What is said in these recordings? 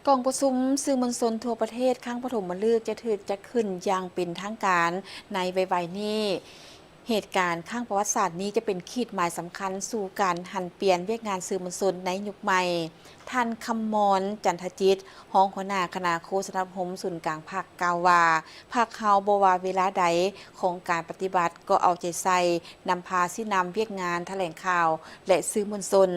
กองประชุมสื่อมวลชนทั่วประเทศครั้งปฐมฤกษ์จะถูกจัดขึ้นอย่างเป็นทางการในไวๆนี้เหตุการณ์ข้างประวัติศาสตร์นี้จะเป็นขีดหมายสำคัญสู่การหันเปลี่ยนเวียกงานสื่อมวลชนในยุคใหม่ท่านคำมรจันทจิตห้องหัวหน้าคณะโฆษณาพมศูนย์กลางภาคกล่าวว่าภาคเฮาบ่ว่าเวลาใดของการปฏิบัติก็เอาใจใส่นำพาสินำเวียกงานแถลงข่าวและสื่อมวลชน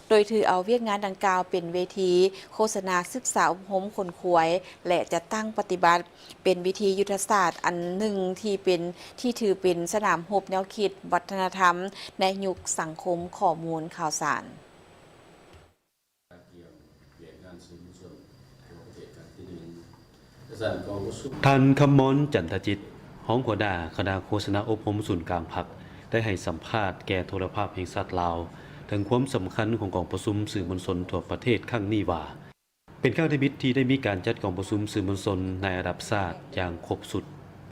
โดยถือเอาเวียกงานดังกล่าวเป็นเวทีโฆษณาศึกษาอบรมคนขวยและจะตั้งปฏิบัติเป็นวิธียุทธศาสตร์อันหนึ่งที่ถือเป็นสนามรบแนวคิดวัฒนธรรมในยุคสังคมข้อมูลข่าวสารท่านคำมรจันทจิตห้องหัวหน้าคณะโฆษณาอบรมศูนย์กลางพรรคได้ให้สัมภาษณ์แก่โทรภาพแห่งชาติลาวถึงความสำคัญของกองประชุมสื่อมวลชนทั่วประเทศครั้งนี้ว่าเป็นครั้งที่ได้มีการจัดกองประชุมสื่อมวลชนในระดับชาติอย่างครบสุด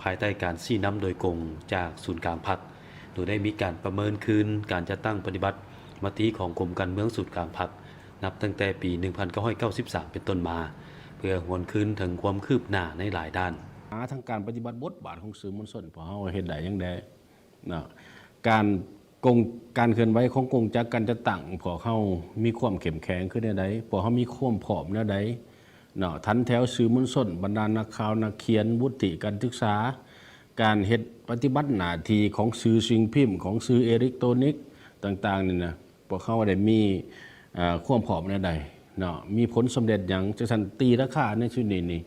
ภายใต้การชี้นำโดยกงจากศูนย์กลางพรรคโดยได้มีการประเมินคืนการจัดตั้งปฏิบัติมติของกรมการเมืองศูนย์กลางพรรคนับตั้งแต่ปี 1993 เป็นต้นมาเพื่อหวนคืนถึงความคืบหน้าในหลายด้านทั้งการปฏิบัติบทบาทของสื่อมวลชนพอเฮาเฮ็ดได้ยังไดการเคลื่อนไหวของกงจักรการจะตั้งพอเฮามีความเข้มแข็งขึ้นใดพอเฮามีความพร้อมแนวใดทันแถวสื่อมวลชนบรรดานักข่าวนักเขียนวุฒิการศึกษาการเฮ็ดปฏิบัติหน้าที่ของสื่อสิ่งพิมพ์ของสื่ออิเล็กทรอนิกส์ต่างๆนี่นะพวกเขาได้มีความพร้อมแนวใดมีผลสำเร็จอย่างจะสันตีราคาในชุดนี้นี่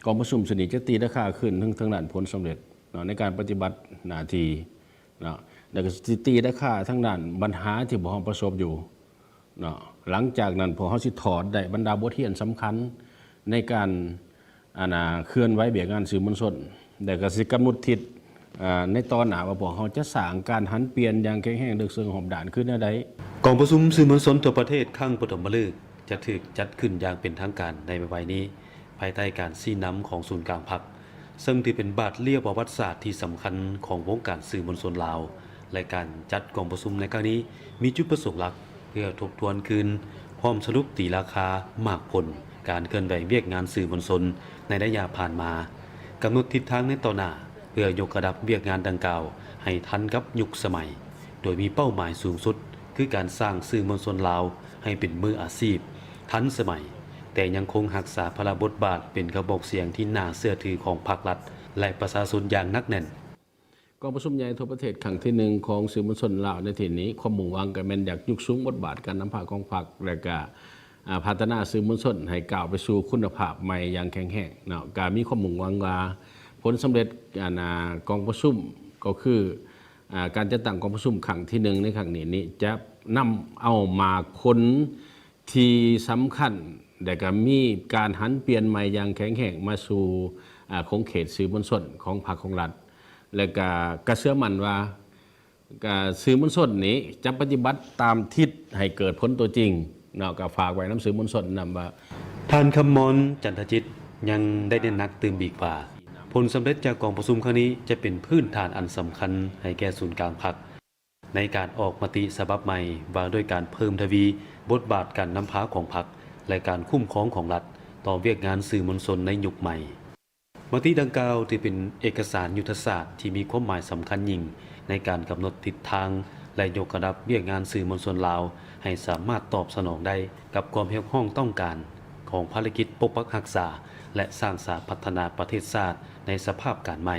กองประชุมสนิทจะตีราคาขึ้นทั้งด้านผลสำเร็จในการปฏิบัติหน้าที่แล้วก็ตีราคาทั้งด้านปัญหาที่พวกเราประสบอยู่หลังจากนั้นพวกเขาสิถอดได้บรรดาบทเรียนสำคัญในการเคลื่อนไหวเบียดงานสื่อมวลชนแต่ก็สิกำหนดทิศในตอนหน้าว่าพวกเขาจะสร้างการหันเปลี่ยนอย่างแข็งแรงดึกเชิงหอบด่านขึ้นแนวใดกองประชุมสื่อมวลชนทั่วประเทศครั้งปฐมฤกษ์จะถูกจัดขึ้นอย่างเป็นทางการในวัยนี้ภายใต้การชี้นำของศูนย์กลางพรรคซึ่งถือเป็นบาทเลียประวัติศาสตร์ที่สำคัญของวงการสื่อมวลชนลาวและการจัดกองประชุมในครั้งนี้มีจุดประสงค์หลักเพื่อทบทวนคืนพร้อมสรุปตีราคามากผลการเคลื่อนไหวเวียกงานสื่อมวลชนในระยะผ่านมากำหนดทิศทางในต่อหน้าเพื่อยกระดับเวียกงานดังกล่าวให้ทันกับยุคสมัยโดยมีเป้าหมายสูงสุดคือการสร้างสื่อมวลชนลาวให้เป็นมืออาชีพทันสมัยแต่ยังคงรักษาพระบทบาทเป็นกระบอกเสียงที่น่าเชื่อถือของภาครัฐและประชาชนอย่างนักแน่นกองประชุมใหญ่ทั่วประเทศครั้งที่1ของสื่อมวลชนลาวในที่นี้ความมุ่งหวังก็แม่นอยากยุกสูงบทบาทการนำพาของพรรคและก็พัฒนาสื่อมวลชนให้ก้าวไปสู่คุณภาพใหม่อย่างแข็งแรงก็มีความมุ่งหวังว่าผลสำเร็จกองประชุมก็คือการจัดตั้งกองประชุมครั้งที่1ในครั้งนี้จะนำเอามาผลที่สำคัญแต่ก็มีการหันเปลี่ยนใหม่อย่างแข็งแรงมาสู่ของเขตสื่อมวลชนของพรรคของรัฐและก็เชื่อมั่นว่าสื่อมวลชนนี้จะปฏิบัติตามทิศให้เกิดผลตัวจริงก็ฝากไว้น้ำสื่อมวลชนนำว่าท่านคำมรจันทจิตยังได้เน้นหนักตื่มบีกว่าผลสำเร็จจากกองประชุมครั้งนี้จะเป็นพื้นฐานอันสำคัญให้แก่ศูนย์กลางพรรคในการออกมติฉบับใหม่ว่าด้วยการเพิ่มทวีบทบาทการนำพาของพรรคและการคุ้มครองของรัฐต่อเวียกงานสื่อมวลชนในยุคใหม่มติดังกล่าวถือเป็นเอกสารยุทธศาสตร์ที่มีความหมายสำคัญยิ่งในการกำหนดทิศทางและยกระดับเวียกงานสื่อมวลชนลาวให้สามารถตอบสนองได้กับความเรียกร้องต้องการของภารกิจปกปักรักษาและสร้างสรรค์พัฒนาประเทศชาติในสภาพการใหม่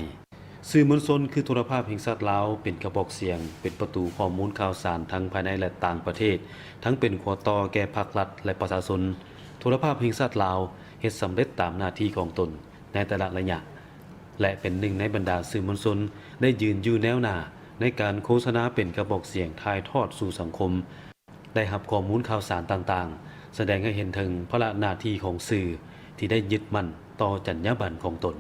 สื่อมวลชนคือโทรภาพแห่งชาติลาวเป็นกระบอกเสียงเป็นประตูข้อมูลข่าวสารทั้งภายในและต่างประเทศทั้งเป็นขัวต่อแก่ภาครัฐและประชาชนโทรภาพแห่งชาติลาวเฮ็ดสำเร็จตามหน้าที่ของตนในแต่ละระยะและเป็นหนึ่งในบรรดาสื่อมวลชนได้ยืนอยู่แนวหน้าในการโฆษณาเป็นกระบอกเสียงถ่ายทอดสู่สังคมได้รับข้อมูลข่าวสารต่างๆแสดงให้เห็นถึงพระหน้าที่ของสื่อที่ได้ยึดมั่นต่อจรรยาบรรณของตน